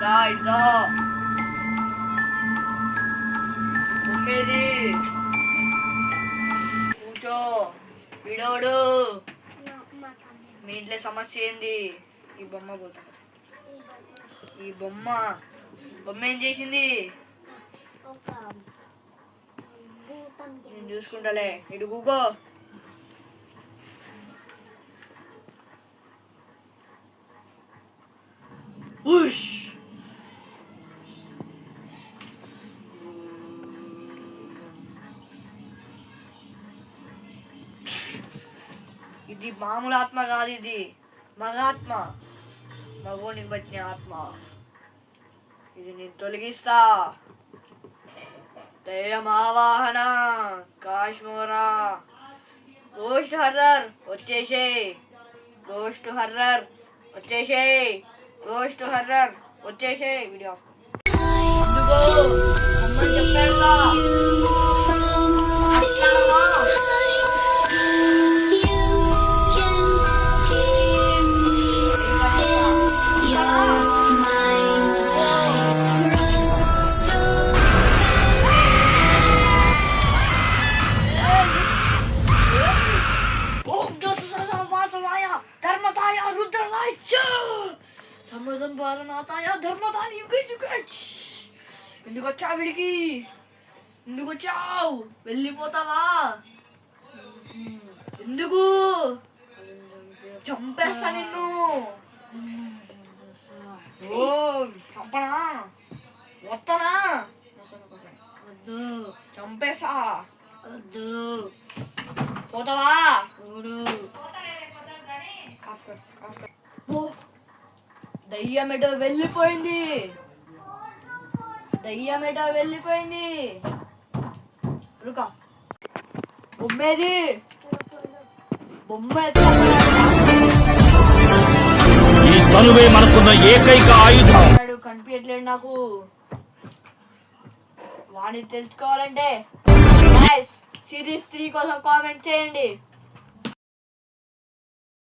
ఇదా బొమ్మేది కూర్చో విడోడు. మీ ఇంట్లో సమస్య ఏంది? ఈ బొమ్మ పోతా. ఈ బొమ్మ ఏం చేసింది? నేను చూసుకుంటాలే. ఇటు కూకో. ఇది మామూలు ఆత్మ కాదు, ఇది మగాత్మ, మగోనికి పట్టిన ఆత్మ. ఇది నేను తొలగిస్తా. దయ్యం ఆవాహన కాశ్మోరా. గోస్ట్ హర్రర్ వచ్చేసేయ్. గోస్ట్ హర్రర్ వచ్చేసేయ్. గోస్ట్ హర్రర్ వచ్చేసేయ్. వీడియో చెప్పాడుగా. ఎందుకు వచ్చావు వీడికి? ఎందుకు వచ్చావు? వెళ్ళిపోతావా? ఎందుకు? చంపేస్తా నిన్ను. ఓ చంపనా? వస్తానా? వద్దు. చంపేసా. వద్దు. పోతావా? దయ్యం ఎటో వెళ్ళిపోయింది. దయ్యం ఎటో వెళ్ళిపోయింది. రుకా. బొమ్మేది? బొమ్మ మనకున్న ఏకైక ఆయుధం. కనిపించట్లేడు నాకు. వాడిని తెలుసుకోవాలంటే సిరీస్ 3 కోసం కామెంట్ చేయండి.